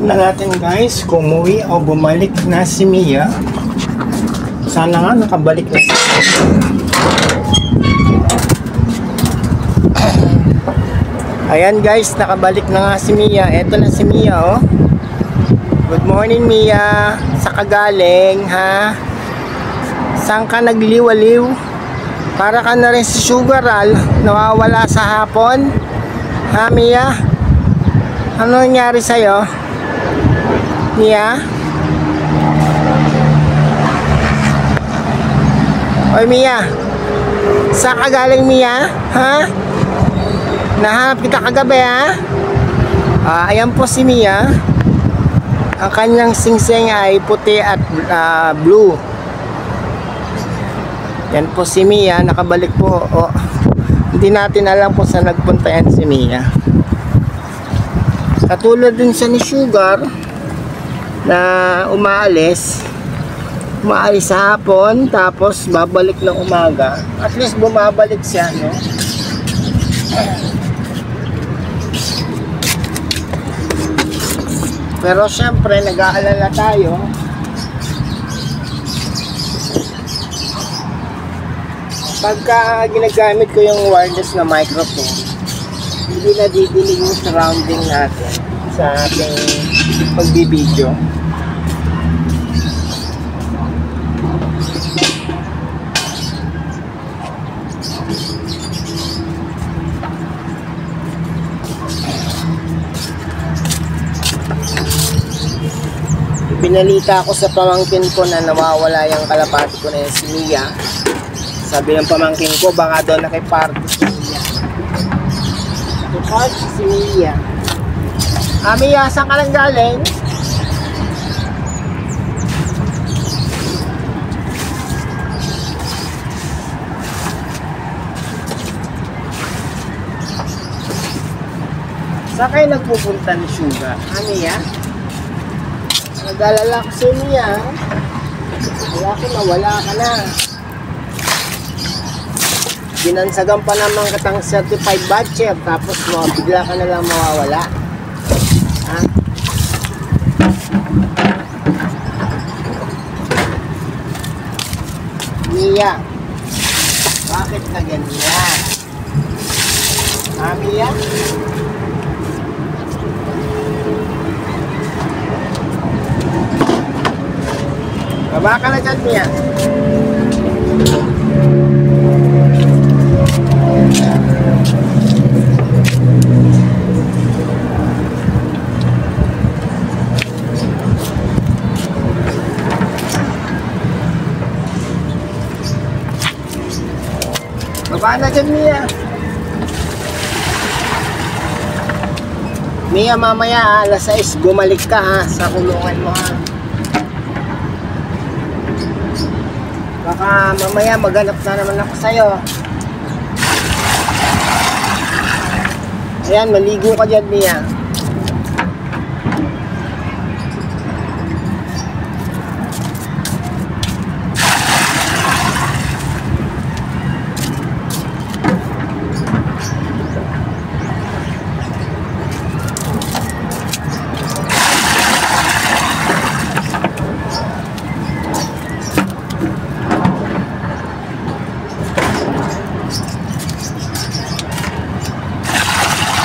Na natin guys, kung umuwi o bumalik na si Mia. Sana nga nakabalik na si Mia. Ayan guys, nakabalik na nga si Mia. Eto na si Mia, oh. Good morning Mia. Sa kagaling ha? Saan ka nagliwaliw? Para ka na rin si Sugaral, nawawala sa hapon. Ha Mia? Ano nangyari sa'yo? Mia? Oy Mia, saan ka galing Mia? Ha? Nahanap kita kagabi ha? Ayan po si Mia. Ang kanyang singsing ay puti at blue. Yan po si Mia, nakabalik po. Hindi natin alam kung saan nagpunta yan si Mia. Katulad din siya ni Sugar na umaalis sa hapon tapos babalik ng umaga. At least bumabalik siya, no? Pero syempre nag-aalala tayo pagka ginagamit ko yung wireless na microphone, hindi nadidinig yung surrounding natin sa ating pagbibideo. Pinalita ako sa pamangkin ko na nawawala yung kalapati ko na yung si Mia. Sabi ng pamangkin ko, baka doon nakiparty si Mia. Nakiparty si Mia. Mia, saan ka lang galing? Saan kayo nagpupunta ni Sugar? Mia? Nag-alala ko sa Mia. Wala ko na, wala ka na. Binansagan pa naman katang certified batcher, tapos bigla ka na lang mawawala. Ha? Mia, bakit ka ganyan? Ha, Mia? Baba ka na dyan, Mia. Baba na dyan, Mia. Mia, mamaya alas 6 bumalik ka ha, sa kulungan mo ha. Baka mamaya maghanap na naman ako sa'yo. Ayan, maligo ka dyan, Mia.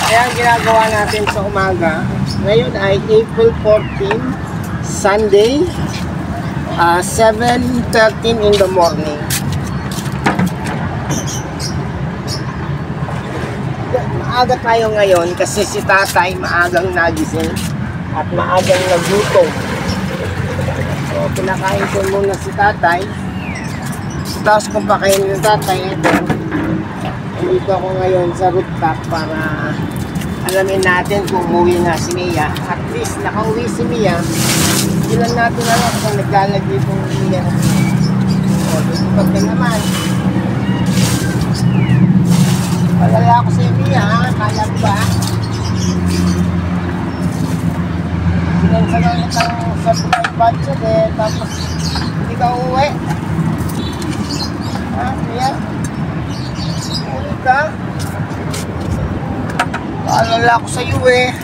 Ayan, ginagawa natin sa umaga. Ngayon ay April 14, Sunday, 7:13 in the morning. Maaga tayo ngayon kasi si tatay maagang nagising at maagang nagluto. So, pinakain ko muna si tatay. Tapos kung pakainin ng tatay, ito. Dito ako ngayon sa rooftop para alamin natin kung umuwi nga si Mia. At least nakauwi si Mia. Ilan natin alam kung naglalagay itong Mia. O, tutupag ka naman. Palala ako si Mia, ha? Kala ko ba? Sinansagan itang certified budget eh. Tapos hindi ka uuwi. Ha, Mia? Uuwi ka? Paalala ko sa iyo eh.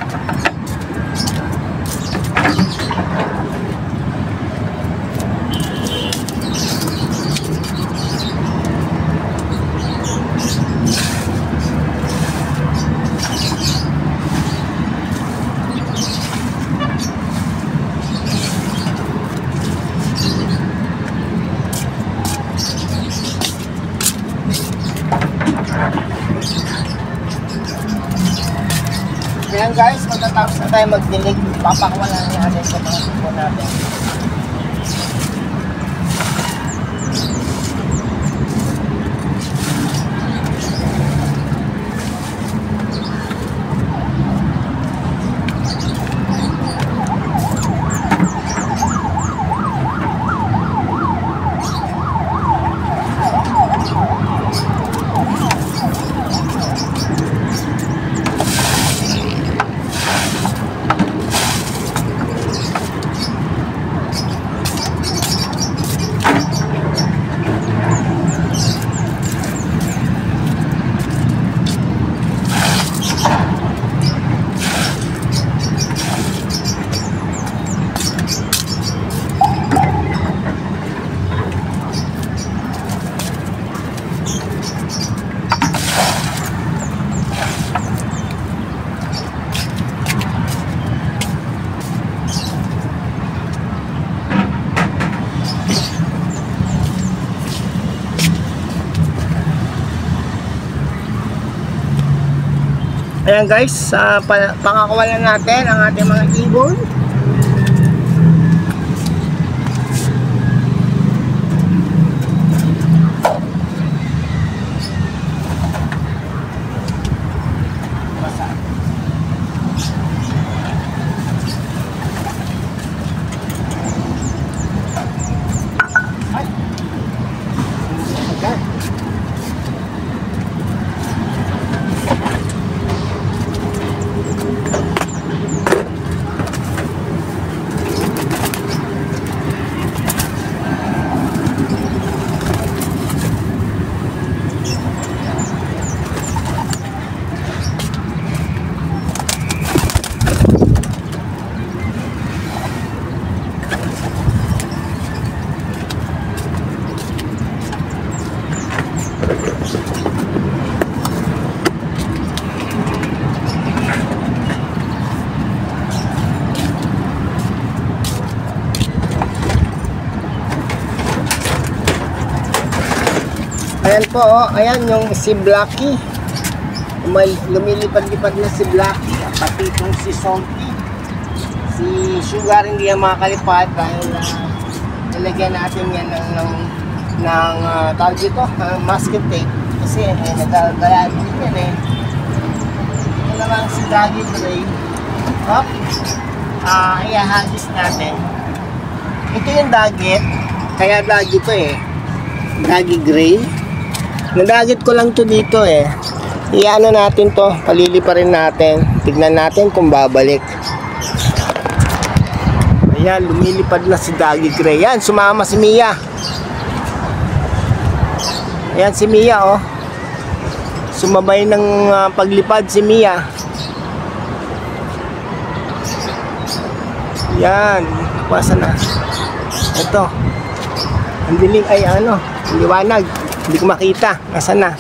Ayan guys, magtatapos na tayo magdilig. Papakawalan natin sa mga tubo natin. Ayan guys, pangakawalan natin ang ating mga ibon. Ayan po, oh, ayan yung si Blacky. May lumilipad-lipad na si Blacky. Pati itong si Salty. Si Sugar hindi yan makakalipad dahil nilagyan natin yan ng tawag dito, masking tape. Kasi nagkagayaan din yan eh. Ito naman si Doggy Gray. Hop. Iahagis natin. Ito yung dagit. Kaya doggy to eh. Doggy Gray. Nadagit ko lang to dito eh. Iano natin to, paliliparin natin. Tignan natin kung babalik. Ayan, lumilipad na si Doggy Gray. Yan, sumama si Mia. Ayan si Mia oh. Sumabay ng paglipad si Mia. Yan, pasa na. Ito. Ang dilim ay ano, liwanag. Hindi ko makita. Nasaan na?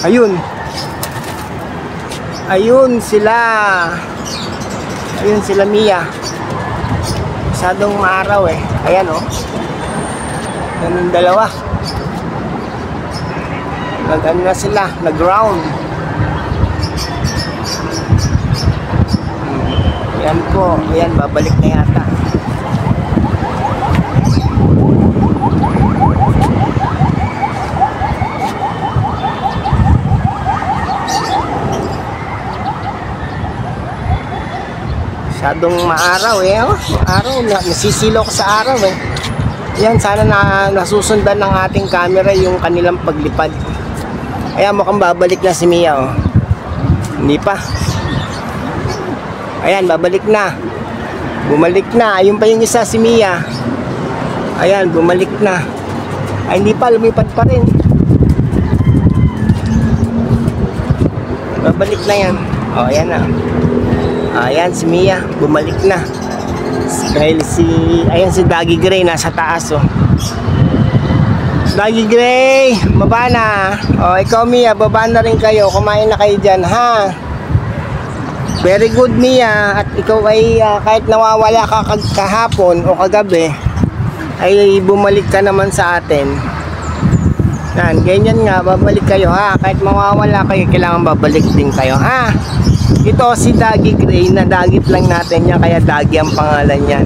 Ayun. Ayun sila. Ayun sila Mia. Masyadong maaraw eh. Ayan oh. Ganun dalawa. Nag-ano na sila. Nag-round. Ayan po. Ayan, babalik na yata. Masyadong maaraw eh oh. Maaraw, nasisilo ko sa araw eh. Yan, sana nasusundan ng ating camera yung kanilang paglipad. Ayan, mukhang babalik na si Mia oh. Hindi pa. Ayan, babalik na. Bumalik na. Ayun pa yung isa si Mia. Ayan, bumalik na. Ay, hindi pa, lumipad pa rin. Babalik na yan. Oh, ayan na. Ayan si Mia, bumalik na. Dahil ayan si Doggy Gray nasa taas oh. Doggy Gray, baba na. Oh, ikaw Mia, baba na rin kayo. Kumain na kayo dyan, ha? Very good Mia. At ikaw ay kahit nawawala ka kahapon o kagabi, ay bumalik ka naman sa atin. Yan, ganyan nga, babalik kayo ha. Kahit mawawala kayo, kailangan babalik din kayo ha. Ito si Dagi Gray, na dagit lang natin yan, kaya Dagi ang pangalan yan.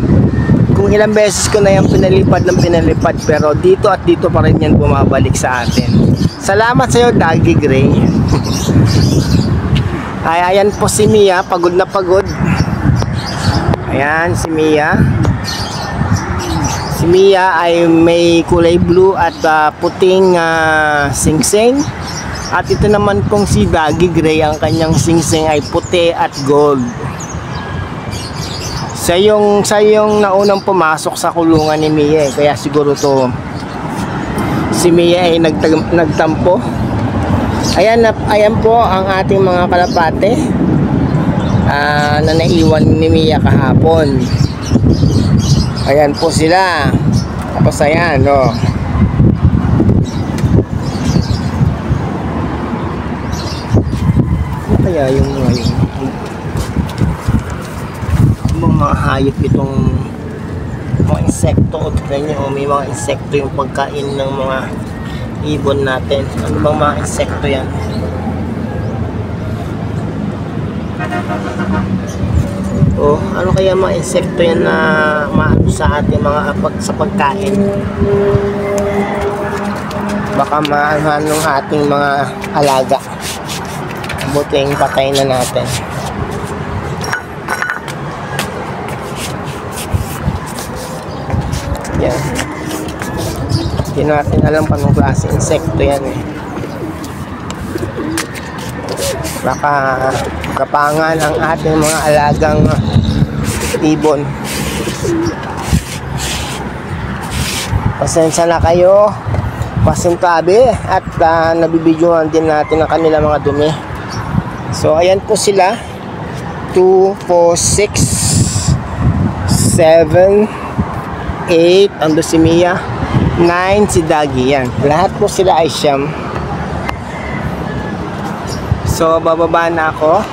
Kung ilang beses ko na yan pinalipad ng pinalipad, pero dito at dito pa rin yan bumabalik sa atin. Salamat sa iyo, Dagi Gray. Ay, ayan po si Mia, pagod na pagod. Ayan si Mia. Si Mia ay may kulay blue at puting singsing. At ito naman pong si Dagi Gray, ang kanyang singsing ay puti at gold. Sa yung naunang pumasok sa kulungan ni Mia, kaya siguro to si Mia ay nagtampo. Ayan po ang ating mga kalapate na naiwan ni Mia kahapon. Ayan po sila. Tapos ayan, no. Ano kaya yung mga hayop itong mga insekto? Tignan nyo, may mga insekto yung pagkain ng mga ibon natin. Ano bang mga insekto yan? Oh, ano kaya mga insekto yan na maano sa ating mga sa pagkain? Baka maano ng ating mga alaga. Buting patay na natin. Yan. Hindi natin alam pa anong klase insekto yan eh. Baka kapangan ang ating mga alagang ibon. Pasensya na kayo, pasintabi, at nabibidyohan din natin ang kanila mga dumi. So ayan po sila, 2, 4, 6, 7, 8, ando si Mia, 9 si Dagi. Yan, lahat po sila ay siyam. So bababa na ako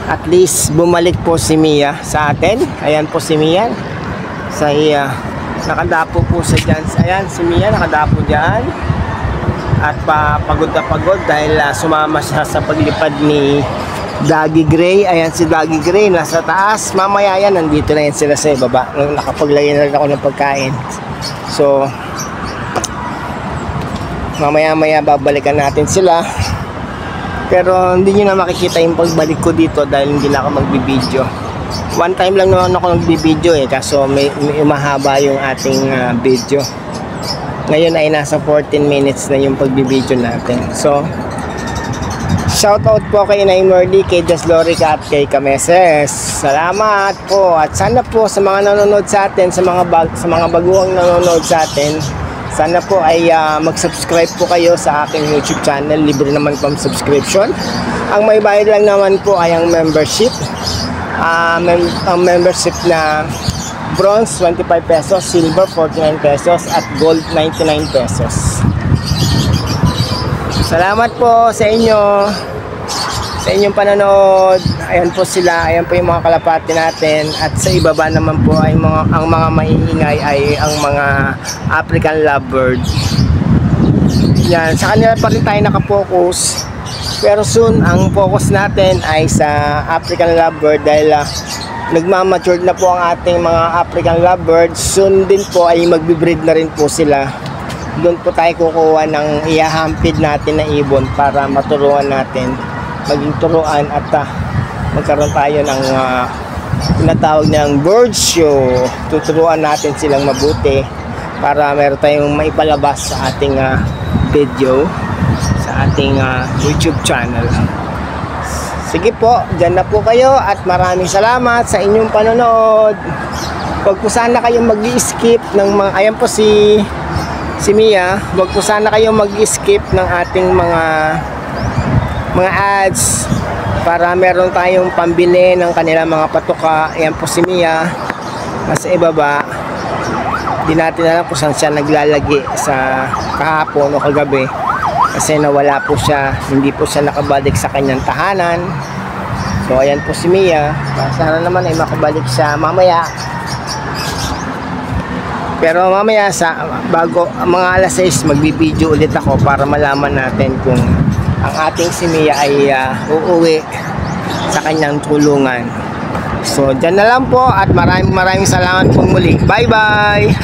at least bumalik po si Mia sa atin. Ayan po si Mia. Nakadapo po siya dyan. Ayan si Mia, nakadapo dyan. At pagod na pagod dahil sumama siya sa paglipad ni Dagi Gray. Ayan si Dagi Gray nasa taas. Mamaya yan, nandito na yan sila sa ibaba. Nakapaglagay na rin ako ng pagkain. So mamaya babalikan natin sila. Pero hindi nyo na makikita yung pagbalik ko dito dahil hindi na ako magbibideo. One time lang naman ako nagbibideo eh, kaso may mahaba yung ating video. Ngayon ay nasa 14 minutes na yung pagbibideo natin. So shoutout po kay Inay Merly, kay Deslorica at kay Kameses. Salamat po, at sana po sa mga nanonood sa atin, sa mga baguhang nanonood sa atin, sana po ay mag-subscribe po kayo sa aking YouTube channel. Libre naman po ang subscription. Ang may bayad lang naman po ay ang membership. Ang membership na bronze 25 pesos, silver 49 pesos at gold 99 pesos. Salamat po sa inyo, sa inyong panonood. Ayan po sila, ayan po yung mga kalapati natin. At sa ibaba naman po ay ang mga maiingay ay ang mga African lovebird. Yan, sa kanila pa rin tayo nakapokus. Pero soon, ang focus natin ay sa African lovebird dahil nagmamature na po ang ating mga African lovebirds. Soon din po ay magbibreed na rin po sila. Doon po tayo kukuha ng ihahampid natin na ibon para maturuan natin, maging turuan at magkaroon tayo ng tinatawag ng bird show. Tuturuan natin silang mabuti para meron tayong maipalabas sa ating video sa ating YouTube channel. Sige po, dyan na po kayo at maraming salamat sa inyong panonood. Huwag po sana kayong mag-skip ng mga, ayan po si Mia, huwag po sana kayong mag-skip ng ating mga ads para meron tayong pambili ng kanilang mga patuka. Ayan po si Mia nasa ibaba. Di natin alam kung saan siya naglalagi sa kahapon o kagabi kasi nawala po siya, hindi po siya nakabalik sa kanyang tahanan. So ayan po si Mia, sana naman ay makabalik siya mamaya. Pero mamaya bago mga alas 6 magbibideo ulit ako para malaman natin kung ang ating si Mia ay uuwi sa kanyang tulungan. So dyan na lang po at maraming salamat po muli. Bye bye!